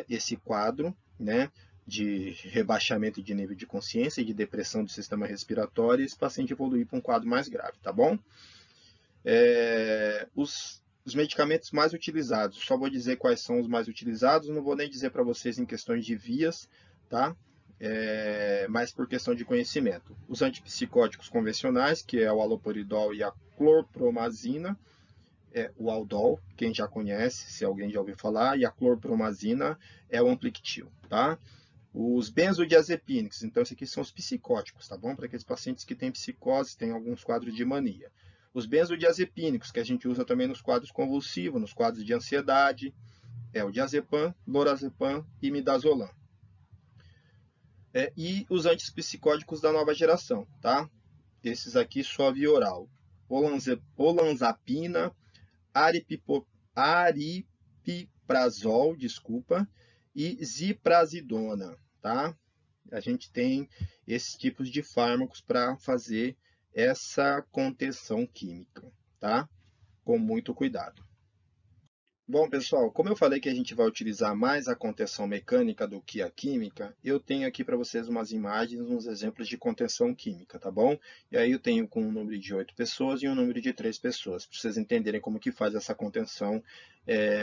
esse quadro, né? De rebaixamento de nível de consciência e de depressão do sistema respiratório, e esse paciente evoluir para um quadro mais grave, tá bom? Os medicamentos mais utilizados, só vou dizer quais são os mais utilizados, não vou nem dizer para vocês em questões de vias, tá? Mas por questão de conhecimento. Os antipsicóticos convencionais, que é o haloperidol e a clorpromazina, o Aldol, quem já conhece, se alguém já ouviu falar, e a clorpromazina é o Amplictil, tá? Os benzodiazepínicos, então esses aqui são os psicóticos, tá bom? Para aqueles pacientes que têm psicose, têm alguns quadros de mania. Os benzodiazepínicos, que a gente usa também nos quadros convulsivos, nos quadros de ansiedade, é o diazepam, lorazepam e midazolam. E os antipsicóticos da nova geração, tá? esses aqui só via oral. Olanzapina, aripiprazol, desculpa, e ziprasidona, tá? A gente tem esses tipos de fármacos para fazer essa contenção química, tá? Com muito cuidado. Bom, pessoal, como eu falei que a gente vai utilizar mais a contenção mecânica do que a química, eu tenho aqui para vocês umas imagens, uns exemplos de contenção química, tá bom? E aí eu tenho com um número de 8 pessoas e um número de 3 pessoas, para vocês entenderem como que faz essa contenção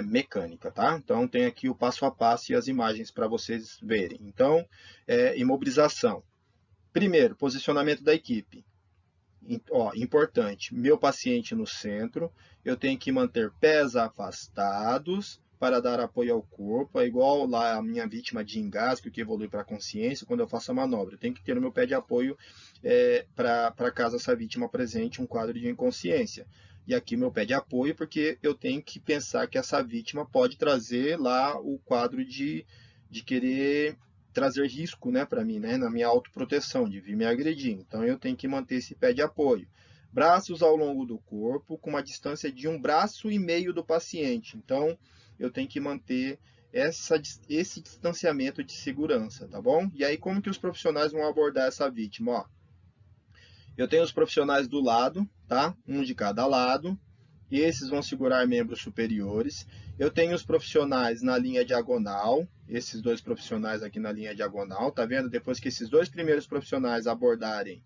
mecânica, tá? Então, tem aqui o passo a passo e as imagens para vocês verem. Então, imobilização. Primeiro, posicionamento da equipe. Ó, importante, meu paciente no centro, eu tenho que manter pés afastados para dar apoio ao corpo, é igual lá a minha vítima de engasgo que evolui para a consciência quando eu faço a manobra, eu tenho que ter no meu pé de apoio para caso essa vítima apresente um quadro de inconsciência. E aqui meu pé de apoio porque eu tenho que pensar que essa vítima pode trazer lá o quadro de querer trazer risco, né, para mim, né, na minha autoproteção, de vir me agredir. Então eu tenho que manter esse pé de apoio. Braços ao longo do corpo, com uma distância de 1,5 braço do paciente. Então eu tenho que manter esse distanciamento de segurança, tá bom? E aí como que os profissionais vão abordar essa vítima? Ó, eu tenho os profissionais do lado, tá? Um de cada lado. E esses vão segurar membros superiores. Eu tenho os profissionais na linha diagonal, esses dois profissionais aqui na linha diagonal, tá vendo? Depois que esses dois primeiros profissionais abordarem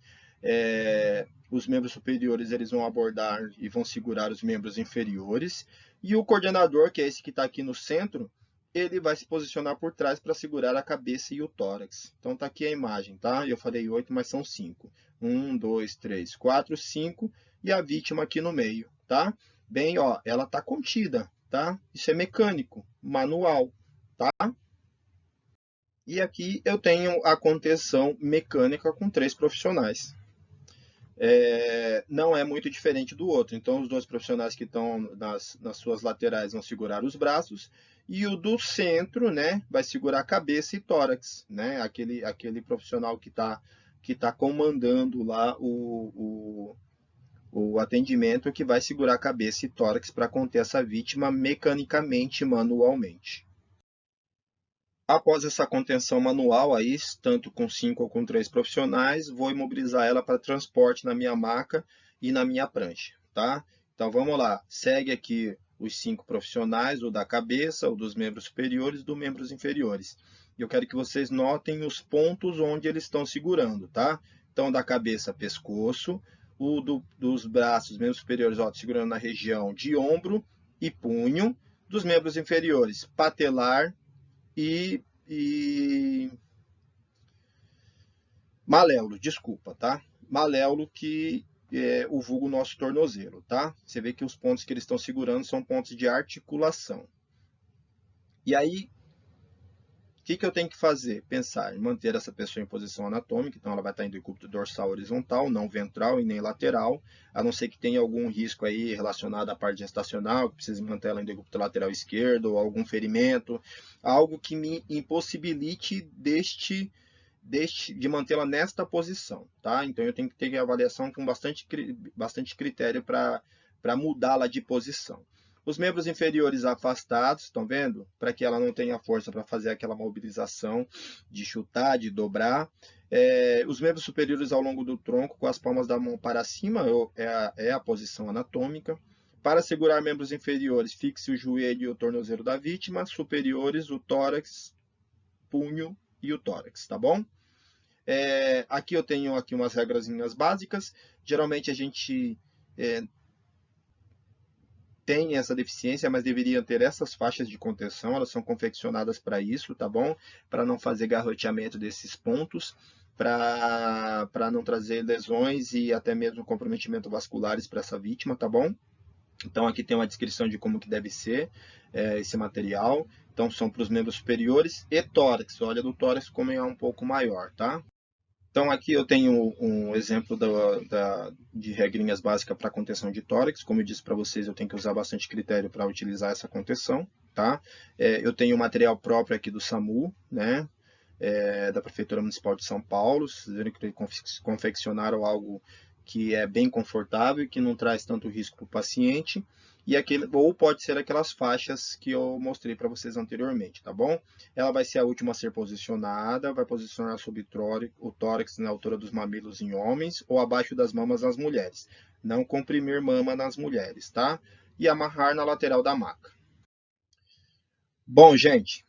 os membros superiores, eles vão abordar e vão segurar os membros inferiores. E o coordenador, que é esse que está aqui no centro, ele vai se posicionar por trás para segurar a cabeça e o tórax. Então tá aqui a imagem, tá? Eu falei 8, mas são 5. 1, 2, 3, 4, 5 e a vítima aqui no meio, tá? Bem, ó, ela tá contida, tá? Isso é mecânico, manual, tá? E aqui eu tenho a contenção mecânica com 3 profissionais. Não é muito diferente do outro. Então, os 2 profissionais que estão nas suas laterais vão segurar os braços e o do centro, né, vai segurar a cabeça e tórax, né? Aquele profissional que tá comandando lá o atendimento que vai segurar a cabeça e tórax para conter essa vítima mecanicamente, manualmente. Após essa contenção manual, aí, tanto com 5 ou com 3 profissionais, vou imobilizar ela para transporte na minha maca e na minha prancha, tá? Então vamos lá, segue aqui os 5 profissionais, o da cabeça, o dos membros superiores e dos membros inferiores. Eu quero que vocês notem os pontos onde eles estão segurando, tá? Então, da cabeça, pescoço, dos braços, membros superiores, ó, segurando na região de ombro e punho, dos membros inferiores, patelar e maléolo, desculpa, tá? Maléolo que é o vulgo nosso tornozelo, tá? Você vê que os pontos que eles estão segurando são pontos de articulação. E aí, o que eu tenho que fazer? Pensar em manter essa pessoa em posição anatômica, então ela vai estar em decúbito dorsal horizontal, não ventral e nem lateral, a não ser que tenha algum risco aí relacionado à parte gestacional, que precise manter ela em decúbito lateral esquerdo, ou algum ferimento, algo que me impossibilite de mantê-la nesta posição, tá? Então eu tenho que ter avaliação com bastante critério para mudá-la de posição. Os membros inferiores afastados, estão vendo? Para que ela não tenha força para fazer aquela mobilização de chutar, de dobrar. Os membros superiores ao longo do tronco, com as palmas da mão para cima, é a posição anatômica. Para segurar membros inferiores, fixe o joelho e o tornozelo da vítima. Superiores, o tórax, punho e o tórax, tá bom? Aqui eu tenho aqui umas regrazinhas básicas. Geralmente a gente tem essa deficiência, mas deveriam ter essas faixas de contenção, elas são confeccionadas para isso, tá bom? Para não fazer garroteamento desses pontos, para não trazer lesões e até mesmo comprometimento vasculares para essa vítima, tá bom? Então aqui tem uma descrição de como que deve ser esse material. Então são para os membros superiores e tórax, olha do tórax como é um pouco maior, tá? Então, aqui eu tenho um exemplo de regrinhas básicas para contenção de tórax. Como eu disse para vocês, eu tenho que usar bastante critério para utilizar essa contenção, tá? Eu tenho material próprio aqui do SAMU, né? Da Prefeitura Municipal de São Paulo. Vocês viram que eles confeccionaram algo que é bem confortável, que não traz tanto risco para o paciente, e ou pode ser aquelas faixas que eu mostrei para vocês anteriormente, tá bom? Ela vai ser a última a ser posicionada, vai posicionar sobre o tórax na altura dos mamilos em homens ou abaixo das mamas nas mulheres. Não comprimir mama nas mulheres, tá? E amarrar na lateral da maca. Bom, gente,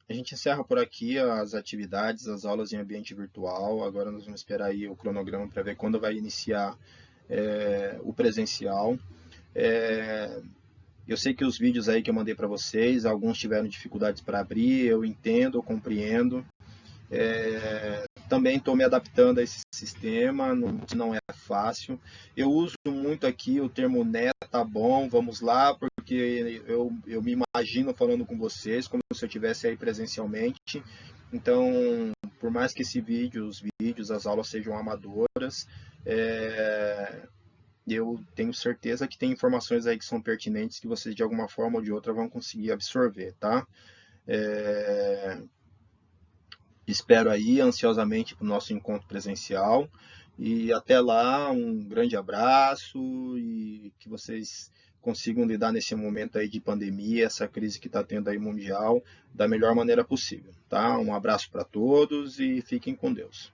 a gente encerra por aqui as atividades, as aulas em ambiente virtual. Agora nós vamos esperar aí o cronograma para ver quando vai iniciar o presencial. Eu sei que os vídeos aí que eu mandei para vocês, alguns tiveram dificuldades para abrir, eu entendo, eu compreendo. Também estou me adaptando a esse sistema, não é fácil. Eu uso muito aqui o termo né, tá bom, vamos lá, porque eu me imagino falando com vocês como se eu estivesse aí presencialmente. Então, por mais que os vídeos, as aulas sejam amadoras, eu tenho certeza que tem informações aí que são pertinentes que vocês de alguma forma ou de outra vão conseguir absorver, tá? Espero aí ansiosamente para o nosso encontro presencial e até lá um grande abraço e que vocês consigam lidar nesse momento aí de pandemia, essa crise que está tendo aí mundial, da melhor maneira possível, tá? Um abraço para todos e fiquem com Deus.